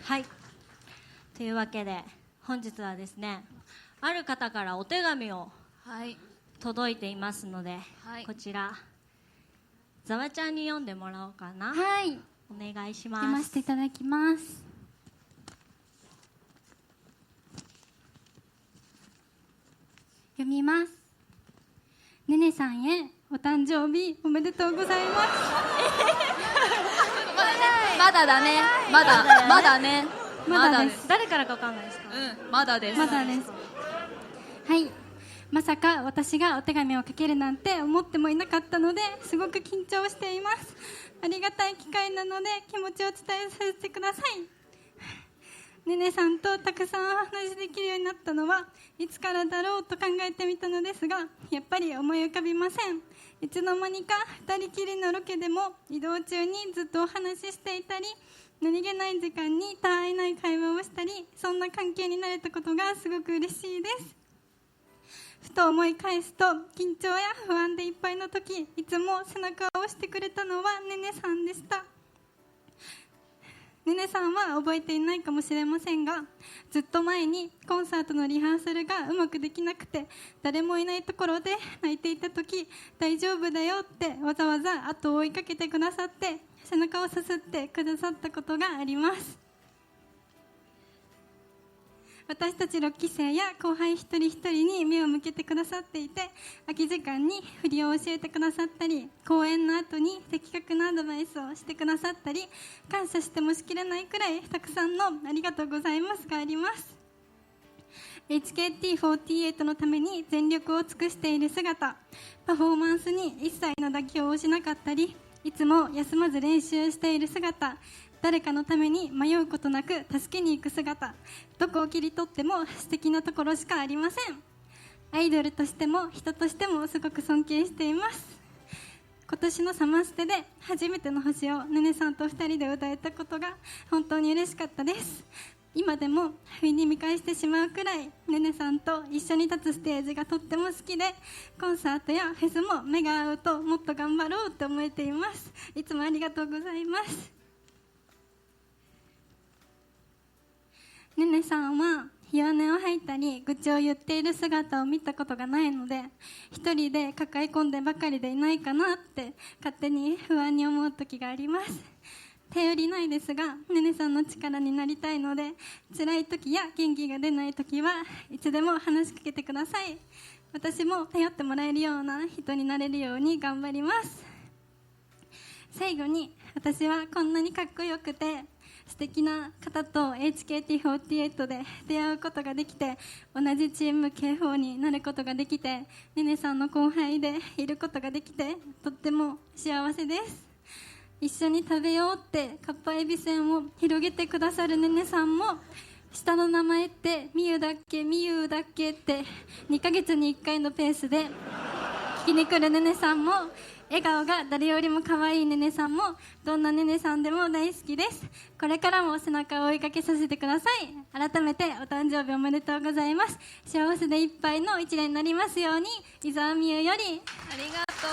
はい、というわけで本日はですね、ある方からお手紙を届いていますので、はい、こちらざわちゃんに読んでもらおうかな。はい、お願いします。読ませていただきます。読みます。ねねさんへお誕生日おめでとうございます。まだだね。まだね。まだです。誰からかわかんないですか？まだです。まだです。はい。まさか私がお手紙を書けるなんて思ってもいなかったので、すごく緊張しています。ありがたい機会なので気持ちを伝えさせてください。ねねさんとたくさんお話できるようになったのはいつからだろうと考えてみたのですが、やっぱり思い浮かびません。いつの間にか2人きりのロケでも移動中にずっとお話ししていたり、何気ない時間にたわいない会話をしたり、そんな関係になれたことがすごく嬉しいです。ふと思い返すと、緊張や不安でいっぱいの時、いつも背中を押してくれたのはねねさんでした。ねねさんは覚えていないかもしれませんが、ずっと前にコンサートのリハーサルがうまくできなくて、誰もいないところで泣いていた時、大丈夫だよってわざわざ後を追いかけてくださって、背中をさすってくださったことがあります。私たち6期生や後輩一人一人に目を向けてくださっていて、空き時間に振りを教えてくださったり、公演の後に的確なアドバイスをしてくださったり、感謝してもしきれないくらいたくさんのありがとうございますがあります。 HKT48 のために全力を尽くしている姿、パフォーマンスに一切の妥協をしなかったり、いつも休まず練習している姿、誰かのために迷うことなく助けに行く姿、どこを切り取っても素敵なところしかありません。アイドルとしても人としてもすごく尊敬しています。今年のサマステで初めての星をねねさんと2人で歌えたことが本当に嬉しかったです。今でも不意に見返してしまうくらいねねさんと一緒に立つステージがとっても好きで、コンサートやフェスも目が合うともっと頑張ろうと思えています。いつもありがとうございます。ねねさんは弱音を吐いたり愚痴を言っている姿を見たことがないので、一人で抱え込んでばかりでいないかなって勝手に不安に思う時があります。頼りないですがねねさんの力になりたいので、辛い時や元気が出ない時はいつでも話しかけてください。私も頼ってもらえるような人になれるように頑張ります。最後に、私はこんなにかっこよくて素敵な方と HKT48 で出会うことができて、同じチーム K4 になることができて、ねねさんの後輩でいることができてとっても幸せです。一緒に食べようってかっぱえびせんを広げてくださるねねさんも、下の名前ってみゆだっけみゆだっけって2ヶ月に1回のペースで聞きに来るねねさんも、笑顔が誰よりも可愛いねねさんも、どんなねねさんでも大好きです。これからも背中を追いかけさせてください。改めてお誕生日おめでとうございます。幸せでいっぱいの一年になりますように。伊沢美優より。ありがとう。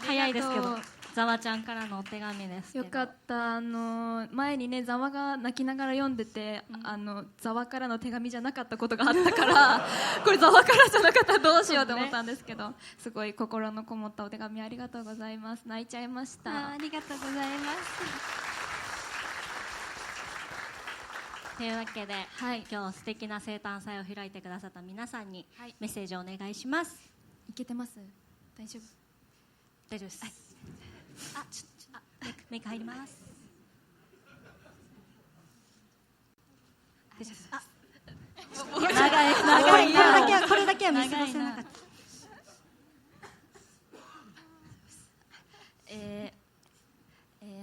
早いですけど、ざわちゃんからのお手紙ですけど。よかった。前にね、ざわが泣きながら読んでて、ざわからの手紙じゃなかったことがあったからこれざわからじゃなかったらどうしようと思ったんですけど、すごい心のこもったお手紙ありがとうございます。泣いちゃいました。ありがとうございます。というわけで、はい、今日素敵な生誕祭を開いてくださった皆さんにメッセージをお願いします。いけてます？大丈夫？大丈夫です。メイク入ります。大丈夫です。長い。これだけは見過ごせなかった。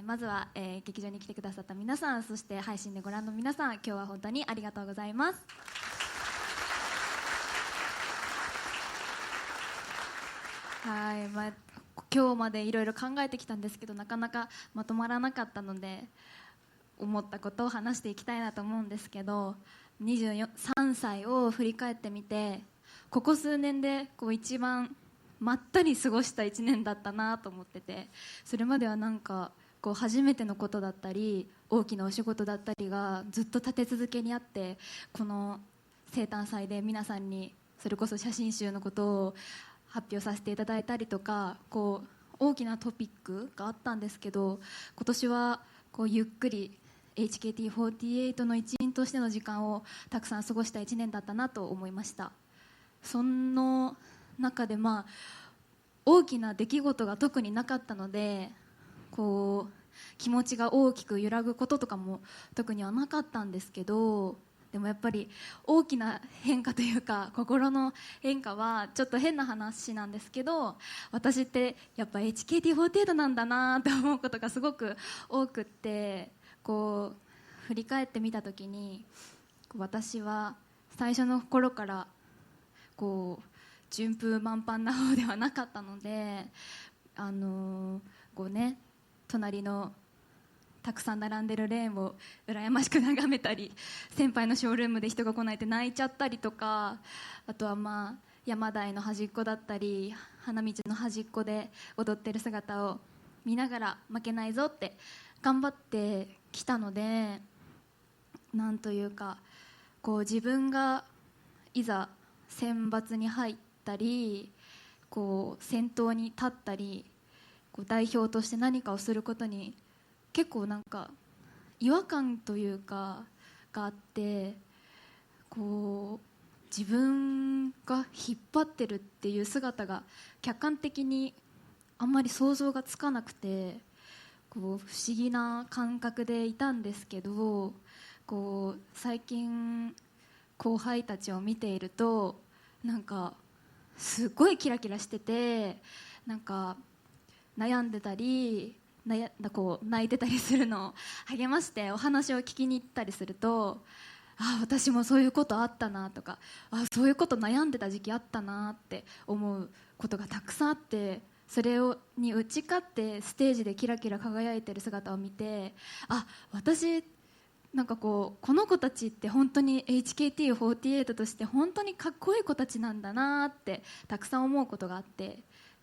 まずは、劇場に来てくださった皆さん、そして配信でご覧の皆さん、今日は本当にありがとうございます。はい、今日までいろいろ考えてきたんですけど、なかなかまとまらなかったので、思ったことを話していきたいなと思うんですけど、23歳を振り返ってみて、ここ数年で一番まったり過ごした1年だったなと思ってて、それまではなんかこう初めてのことだったり大きなお仕事だったりがずっと立て続けにあって、この生誕祭で皆さんにそれこそ写真集のことを発表させていただいたりとか、こう大きなトピックがあったんですけど、今年はこうゆっくり HKT48 の一員としての時間をたくさん過ごした1年だったなと思いました。その中で大きな出来事が特になかったので、こう気持ちが大きく揺らぐこととかも特にはなかったんですけど、でもやっぱり大きな変化というか心の変化はちょっと変な話なんですけど、私ってやっぱ HKT48 なんだなって思うことがすごく多くって、こう振り返ってみた時に私は最初の頃からこう順風満帆な方ではなかったので、こうね、隣のたくさん並んでるレーンを羨ましく眺めたり、先輩のショールームで人が来ないって泣いちゃったりとか、あとは山台の端っこだったり花道の端っこで踊ってる姿を見ながら負けないぞって頑張ってきたので、なんというかこう自分がいざ選抜に入ったり、こう先頭に立ったり、こう代表として何かをすることに結構なんか違和感というかがあって、こう自分が引っ張ってるっていう姿が客観的にあんまり想像がつかなくて、こう不思議な感覚でいたんですけど、こう最近後輩たちを見ているとなんかすごいキラキラしてて、なんか悩んでたりこう泣いてたりするのを励ましてお話を聞きに行ったりすると、私もそういうことあったなとか、そういうこと悩んでた時期あったなって思うことがたくさんあって、それに打ち勝ってステージでキラキラ輝いてる姿を見て、私なんかこの子たちって本当に HKT48 として本当にかっこいい子たちなんだなってたくさん思うことがあって、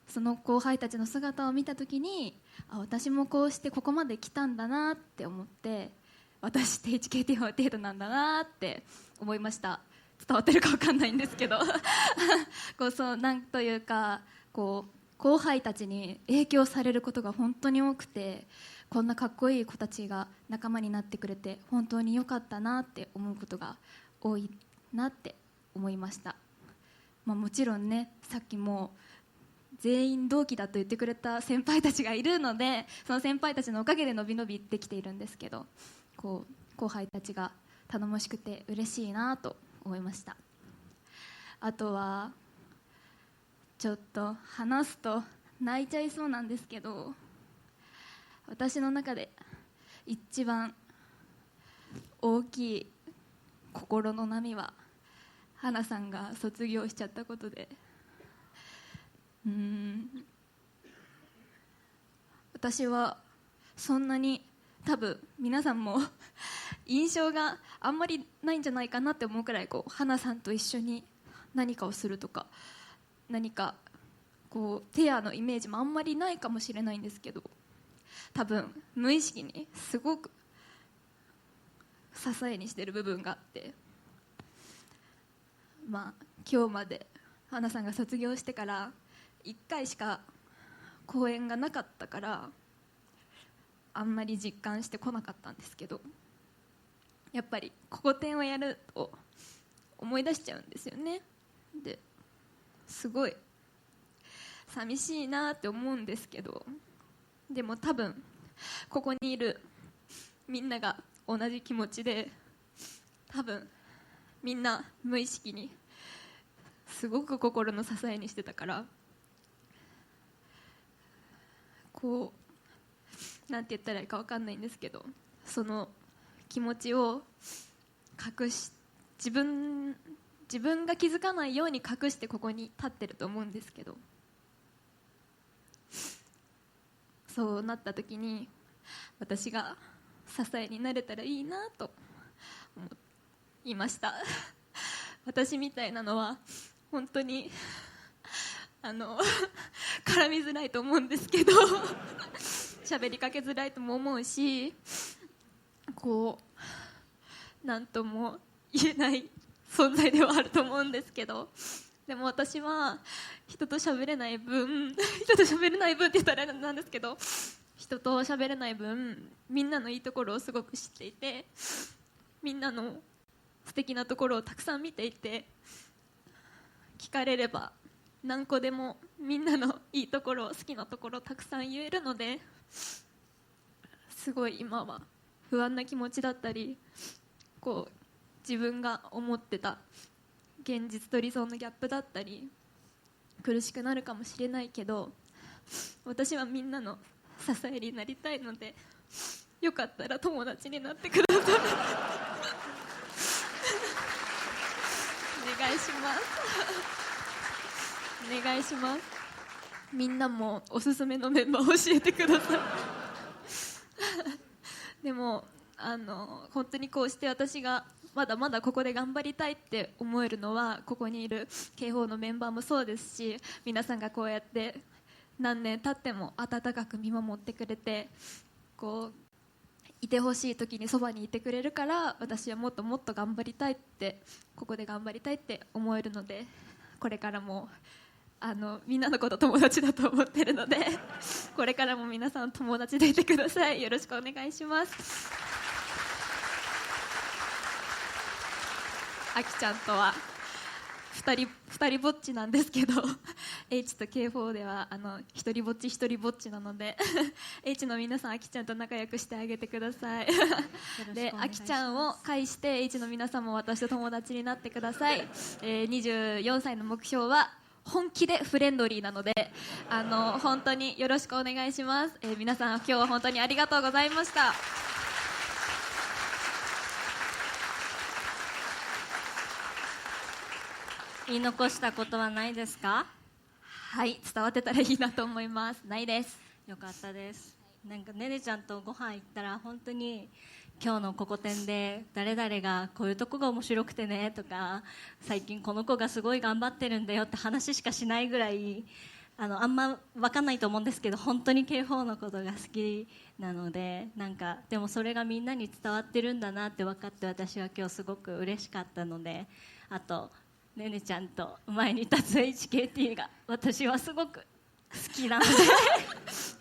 その後輩たちの姿を見た時に私もこうしてここまで来たんだなって思って、私って HKT48 なんだなって思いました。伝わってるか分かんないんですけどなんというかこう後輩たちに影響されることが本当に多くて、こんなかっこいい子たちが仲間になってくれて本当に良かったなって思うことが多いなって思いました。もちろんね、さっきも全員同期だと言ってくれた先輩たちがいるので、その先輩たちのおかげでのびのびできているんですけど、こう後輩たちが頼もしくて嬉しいなと思いました。あとはちょっと話すと泣いちゃいそうなんですけど、私の中で一番大きい心の波は花さんが卒業しちゃったことで、私はそんなに多分皆さんも印象があんまりないんじゃないかなって思うくらい、花さんと一緒に何かをするとか、何かペアのイメージもあんまりないかもしれないんですけど、多分無意識にすごく支えにしてる部分があって、今日まで花さんが卒業してから1回しか公演がなかったからあんまり実感してこなかったんですけど、やっぱりここ展をやると思い出しちゃうんですよね。ですごい寂しいなって思うんですけど、でも多分ここにいるみんなが同じ気持ちで、多分みんな無意識にすごく心の支えにしてたから、なんて言ったらいいか分かんないんですけど、その気持ちを自分が気づかないように隠してここに立ってると思うんですけど、そうなった時に私が支えになれたらいいなと思いました。私みたいなのは本当に絡みづらいと思うんですけど喋りかけづらいとも思うし、こうなんとも言えない存在ではあると思うんですけど、でも私は人と喋れない分って言ったらあれなんですけど、人と喋れない分みんなのいいところをすごく知っていて、みんなの素敵なところをたくさん見ていて、聞かれれば何個でもみんなのいいところ、好きなところをたくさん言えるので、すごい今は不安な気持ちだったり、こう自分が思ってた現実と理想のギャップだったり苦しくなるかもしれないけど、私はみんなの支えになりたいので、よかったら友達になってくださいお願いしますお願いします。みんなもおすすめのメンバーを教えてくださいでも本当にこうして私がまだまだここで頑張りたいって思えるのは、ここにいる警報のメンバーもそうですし、皆さんがこうやって何年経っても温かく見守ってくれて、こういてほしい時にそばにいてくれるから、私はもっともっと頑張りたいって、ここで頑張りたいって思えるので、これからもみんなのこと友達だと思ってるのでこれからも皆さん友達でいてください。よろしくお願いします。あきちゃんとは二人ぼっちなんですけどH と K4 では一人ぼっちなのでH の皆さん、あきちゃんと仲良くしてあげてくださいで、あきちゃんを介して H の皆さんも私と友達になってください。24歳の目標は本気でフレンドリーなので、本当によろしくお願いします。皆さん今日は本当にありがとうございました。言い残したことはないですか？はい、伝わってたらいいなと思います。ないです。よかったです。なんかねねちゃんとご飯行ったら、本当に今日のここ展で誰々がこういうとこが面白くてねとか、最近この子がすごい頑張ってるんだよって話しかしないぐらい、あんま分かんないと思うんですけど、本当にK4のことが好きなので、なんかでもそれがみんなに伝わってるんだなって分かって、私は今日すごく嬉しかったので、あとねねちゃんと前に立つ HKT が私はすごく好きなので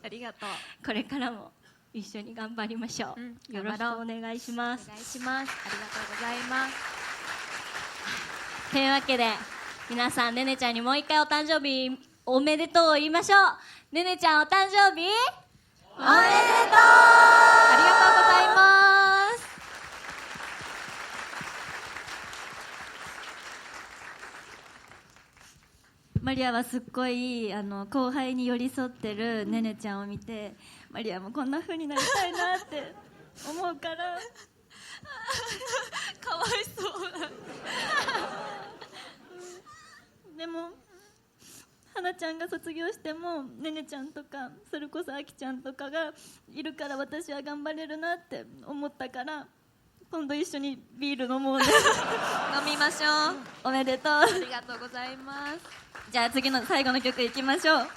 ありがとう。これからも一緒に頑張りましょう、よろしくお願いします。お願いします。ありがとうございます。というわけで皆さん、ねねちゃんにもう一回お誕生日おめでとうを言いましょう。ねねちゃん、お誕生日おめでとう。ありがとうございます。マリアはすっごい後輩に寄り添ってるねねちゃんを見て、マリアもこんな風になりたいなって思うからかわいそうだでも花ちゃんが卒業してもねねちゃんとか、それこそあきちゃんとかがいるから、私は頑張れるなって思ったから、今度一緒にビール飲もうね飲みましょう。おめでとう。ありがとうございます。じゃあ次の最後の曲いきましょう。はい。